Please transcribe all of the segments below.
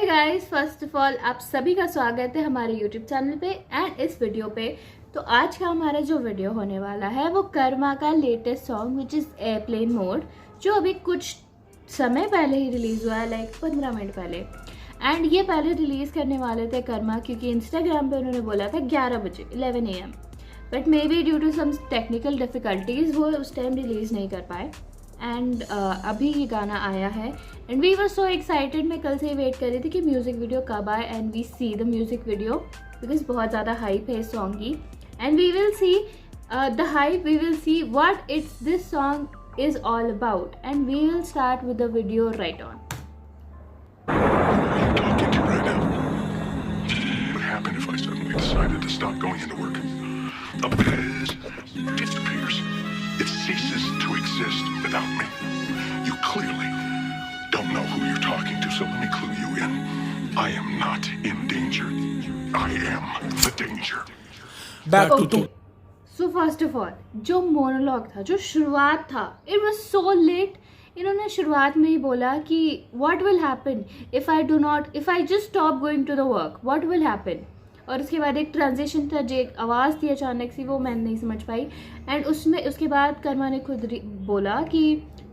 Hey guys, first of all आप सभी का स्वागत है हमारे यूट्यूब चैनल पे एंड इस वीडियो पे। तो आज का हमारा जो वीडियो होने वाला है वो कर्मा का latest song which is airplane mode, जो अभी कुछ समय पहले ही रिलीज़ हुआ है, लाइक 15 मिनट पहले। एंड ये पहले रिलीज़ करने वाले थे कर्मा, क्योंकि इंस्टाग्राम पे उन्होंने बोला था 11 बजे 11 AM, but maybe due to some technical difficulties वो उस टाइम रिलीज़ नहीं कर पाए। एंड अभी ये गाना आया है and we were so excited. मैं कल से ही वेट कर रही थी कि म्यूज़िक वीडियो कब आए and we see the music video, because बहुत ज़्यादा हाइप है इस सॉन्ग की। And we will see the hype, we will see what it's this song is all about and we will start with the video right on. It ceases to exist without me. You clearly don't know who you're talking to, so let me clue you in. I am not in danger. I am the danger. Back to two. So first of all, जो monologue था, जो शुरुआत था, it was so late. इन्होंने शुरुआत में ही बोला कि what will happen if I just stop going to the work, what will happen? और उसके बाद एक ट्रांजिशन था, जो एक आवाज़ थी अचानक सी, वो मैंने नहीं समझ पाई। एंड उसके बाद कर्मा ने खुद बोला कि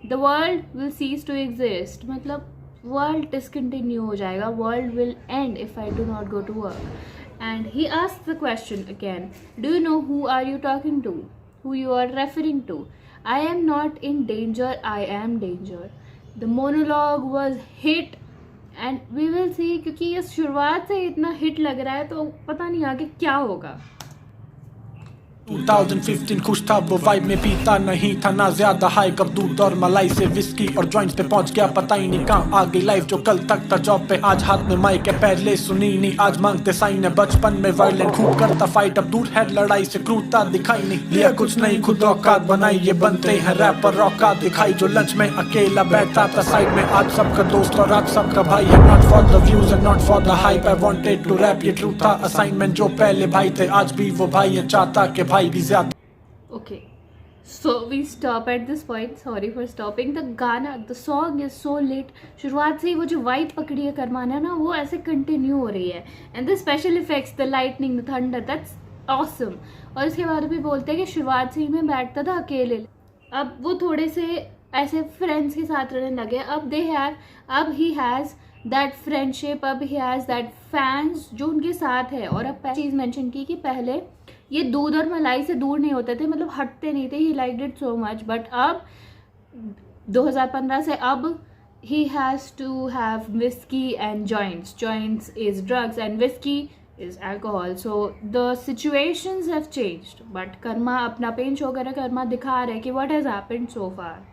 the world will cease to exist, मतलब वर्ल्ड डिसकंटिन्यू हो जाएगा, world will end if I do not go to work. And he asked the question again, do you know who are you talking to, who you are referring to? I am not in danger, I am danger. The monologue was hit and we will see, क्योंकि ये शुरुआत से इतना hit लग रहा है तो पता नहीं आगे क्या होगा। 2015 खुश था वो वाइब में, पीता नहीं था ना ज्यादा हाई, कब दूध और मलाई से विस्की और जॉइंट्स पे पहुंच गया, पता ही नहीं कहाँ आ गई लाइफ। जो कल तक था जॉब पे, आज हाथ में माइक है, पहले सुनी नहीं आज मांगते साइन है। बचपन में वायलेंट खूब करता फाइट, अब दूर है लड़ाई से, क्रूरता दिखाई नहीं, लिया कुछ नहीं खुद औकात बनाई। ये बनते हैं रैपर औकात दिखाई, जो लंच में अकेला बैठा था साइड में, आज सबका दोस्त और आज सबका भाई है। Not for the views and not for the hype, I wanted to rap, ये ट्रू था असाइनमेंट। जो पहले भाई थे आज भी वो भाई है, चाहता कि भाई भी ज्यादा। Okay, so we stop at this point. Sorry for stopping. The song is so late. शुरुआत से ही वो जो वाइब पकड़ी है कर्मा ने ना, वो ऐसे कंटिन्यू हो रही है। And the special effects, the lightning, the thunder, that's awesome. और इसके बाद भी बोलते हैं कि शुरुआत से ही मैं बैठता था अकेले, अब वो थोड़े से ऐसे फ्रेंड्स के साथ रहने लगे। अब ही हैज़ दैट फ्रेंडशिप, अब ही हैज़ दैट फैंस जो उनके साथ है। और अब पहले चीज़ मेंशन की कि पहले ये दूध और मलाई से दूर नहीं होते थे, मतलब हटते नहीं थे, he liked it so much. But अब 2015 से अब he has to have whisky and joints is drugs and whisky is alcohol, so the situations have changed. But Karma अपना पेन शो कर, कर्मा दिखा रहे कि what has happened so far.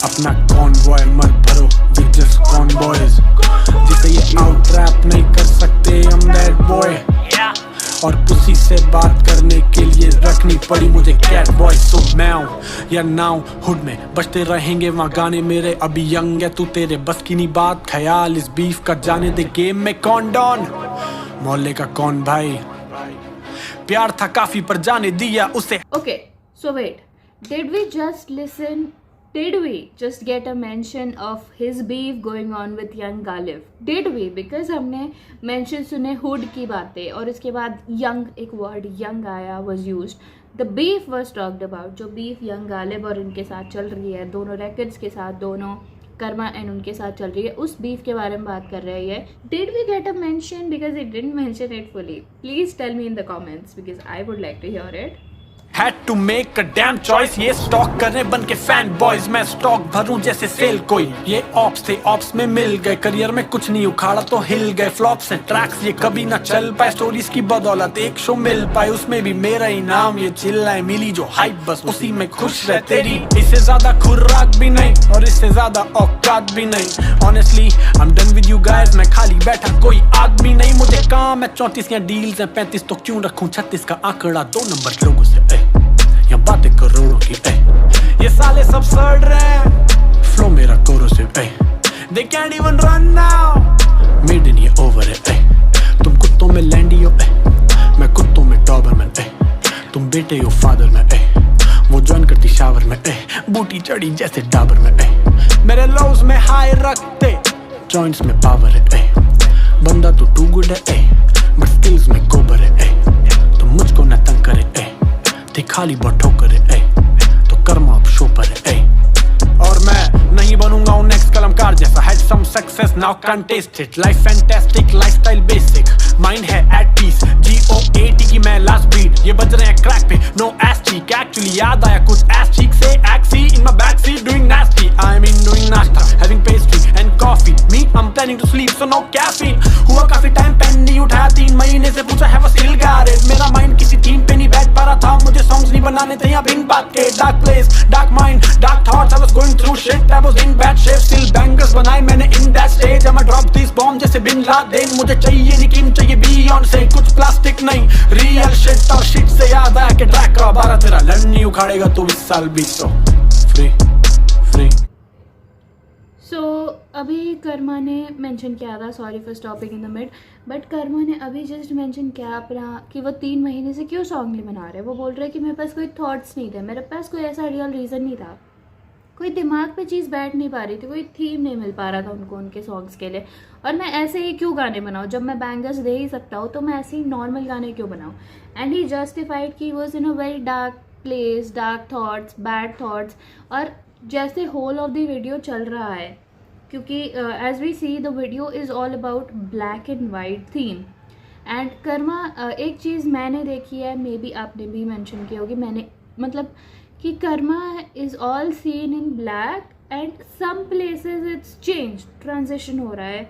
अपना convoy मत भरो, we just convoys, जिसे ये आउट रैप नहीं कर सकते, I'm that boy। और पुसी से बात करने के लिए रखनी पड़ी मुझे कैट वॉइस, सो मैं हूँ या नाउ हुड में बजते रहेंगे वहाँ गाने मेरे। अभी यंग है तू, तेरे बस की नहीं बात, ख्याल इस बीफ का जाने दे, गेम में कौन डॉन, मोहल्ले का कौन भाई। प्यार था काफी पर जाने दिया उसे। Okay, so wait, did we just get a mention of his beef going on with young Galif? Did we? Because हमने mention सुने hood की बातें और इसके बाद young, एक word young आया, was used. The beef was talked about, जो beef young Galif और इनके साथ चल रही है, दोनों records के साथ, दोनों कर्मा एंड उनके साथ चल रही है, उस beef के बारे में बात कर रही है। Did we get a mention? Because it didn't mention it fully. Please tell me in the comments because I would like to hear it. Had to make a damn choice, ये stock करने बन के fan boys, मैं stock भरूं जैसे cell कोई। ये ops थे, ops में मिल गए, करियर में कुछ नहीं उखाड़ा तो हिल गए। फ्लॉप्स हैं ट्रैक्स, ये कभी ना चल पाए, स्टोरीज की बदौलत एक शो मिल पाए, उसमें भी मेरा ही नाम ये चिल्लाए, मिली जो हाइप बस उसी में खुश रह तेरी। इससे ज्यादा खुर्राक भी नहीं और इससे ज्यादा औकात भी नहीं। Honestly I am done with you guys, मैं खाली बैठा कोई आदमी नहीं, मुझे काम है 34 या डील्स हैं 35, तो क्यों रखूं 36 का आंकड़ा 2 नंबर लोगों से। या बातें करोड़ों की ये साले सब सड़ रहे हैं, फ्लो मेरा corrosive they can't even run now, made in ये over है तुम कुत्तों में लैंडी हो मैं कुत्तों में डॉबरमैन तुम बेटे हो फादर में वो ज्वाइन करती शावर में बूटी चढ़ी जैसे डाबर में मेरे लोज में हाई रखते जॉइंट्स में पावर है बंदा तो टू गुड है बट स्किल्स में गोबर है तुम मुझको न तंग करे थे खाली बहुत ठोकर है तो कर्मा अब शो पर है और मैं नहीं बनूंगा हूँ नेक्स्ट कलमकार जैसा had some success now can't taste it life fantastic lifestyle basic mind है at peace GOAT की मैं last beat ये बज रहे हैं crack पे no ass cheek actually याद आया कुछ ass cheek से axi in my backseat doing nasty I'm in doing nasta having pastry and coffee me I'm planning to sleep so no caffeine हुआ काफी टाइम पेन नहीं उठाया 3 महीने से पूछा है वो still got it मेरा माइंड किसी थीम पे नहीं बैठ पा रहा था मुझे सॉन्ग्स नहीं बनाने थे यहाँ बिन बात के dark place dark mind dark thoughts I was going through shit I was in bad shape still bangers बनाए मैंने in that stage I'ma drop this bomb जैसे बिन लादेन मुझे चाहिए नहीं किम चाहिए बियॉन्ड से कुछ प्लास्टिक नहीं रियल शिट और शिट से याद आया कि ट्रैक का 12 तेरा लड़ नहीं उखाड़ेगा तू इस साल भी तो फ्री सो अभी कर्मा ने मेंशन किया था sorry for stopping in the mid but Karma ने अभी जस्ट मेंशन किया अपना कि वो 3 महीने से क्यों सॉन्ग नहीं बना रहे वो बोल रहे कि मेरे पास कोई थॉट्स नहीं थे मेरे पास कोई ऐसा रियल रीज़न नहीं था कोई दिमाग पे चीज़ बैठ नहीं पा रही थी कोई थीम नहीं मिल पा रहा था उनको उनके सॉन्ग्स के लिए और मैं ऐसे ही क्यों गाने बनाऊँ जब मैं बैंगर्स दे ही सकता हूँ तो मैं ऐसे ही नॉर्मल गाने क्यों बनाऊँ एंड ही जस्टिफाइड कि was in a very dark place dark thoughts bad thoughts और जैसे होल ऑफ द वीडियो चल रहा है क्योंकि as we see the video is all about black and white theme and Karma एक चीज़ मैंने देखी है मे बी आपने भी मेंशन की होगी मैंने मतलब कि Karma is all seen in black and some places it's change transition हो रहा है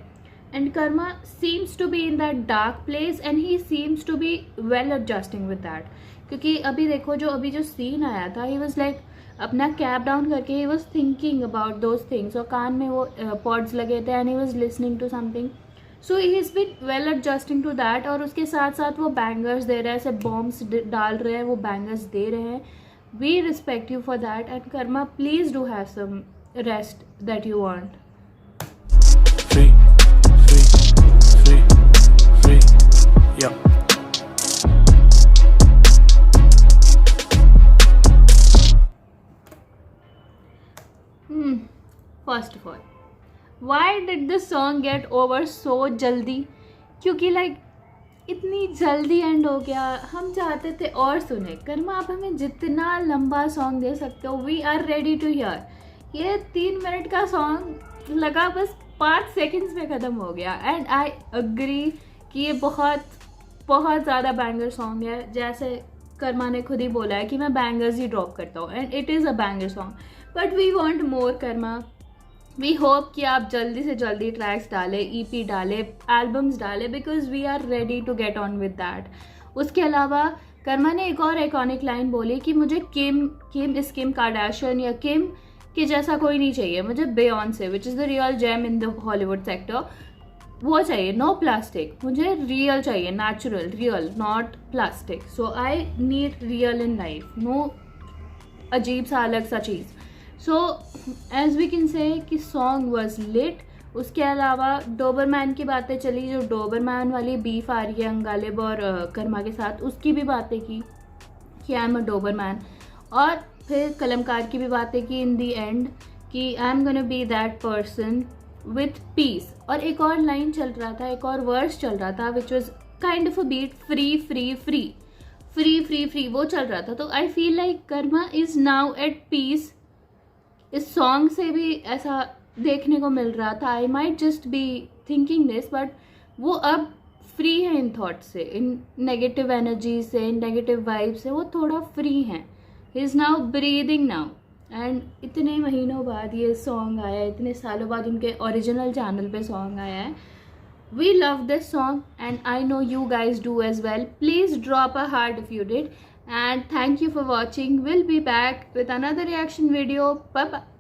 and Karma seems to be in that dark place and he seems to be well adjusting with that क्योंकि अभी देखो जो सीन आया था ही वॉज लाइक अपना कैप डाउन करके he was thinking about those things और कान में वो पॉड्स लगे थे and he was listening to something so he is been well adjusting to that और उसके साथ साथ वो बैंगर्स दे रहे हैं ऐसे बॉम्ब्स डाल रहे हैं वो बैंगर्स दे रहे हैं we respect you for that and Karma please do have some rest that you want yeah first of all why did this song get over so जल्दी क्योंकि लाइक इतनी जल्दी एंड हो गया हम चाहते थे और सुने कर्मा आप हमें जितना लंबा सॉन्ग दे सकते हो we are ready to hear ये 3 मिनट का सॉन्ग लगा बस 5 सेकंड्स में ख़त्म हो गया एंड आई अग्री कि ये बहुत बहुत ज़्यादा बैंगर सॉन्ग है जैसे कर्मा ने खुद ही बोला है कि मैं बैंगर्स ही ड्रॉप करता हूँ and it is a banger song but we want more Karma we hope कि आप जल्दी से जल्दी ट्रैक्स डालें EP डालें एल्बम्स डालें because we are ready to get on with that उसके अलावा कर्मा ने एक और आइकॉनिक लाइन बोली कि मुझे किम कार्दाशियन या किम के जैसा कोई नहीं चाहिए मुझे Beyonce which is the real gem in the Hollywood sector वो चाहिए नो प्लास्टिक मुझे रियल चाहिए natural real not plastic so I need real in life no अजीब सा अलग सा चीज़ so as we can say कि सॉन्ग वॉज लिट उसके अलावा डोबरमैन की बातें चली जो डोबरमैन वाली बीफ आ रही है अंगालिब और कर्मा के साथ उसकी भी बातें की कि आई एम अ डोबरमैन और फिर कलमकार की भी बातें की इन दी एंड कि I am gonna be that person with peace और एक और लाइन चल रहा था एक और वर्स चल रहा था which was kind of a beat free free free free free free वो चल रहा था तो I feel like Karma is now at peace इस सॉन्ग से भी ऐसा देखने को मिल रहा था I might just be thinking this but वो अब फ्री है इन थॉट से इन नेगेटिव एनर्जी से इन नेगेटिव वाइब से वो थोड़ा फ्री हैं he is now breathing now and इतने महीनों बाद ये सॉन्ग आया है इतने सालों बाद उनके ओरिजिनल चैनल पे सॉन्ग आया है we love this song and I know you guys do as well please drop a heart if you did, and thank you for watching. We'll be back with another reaction video. Bye bye.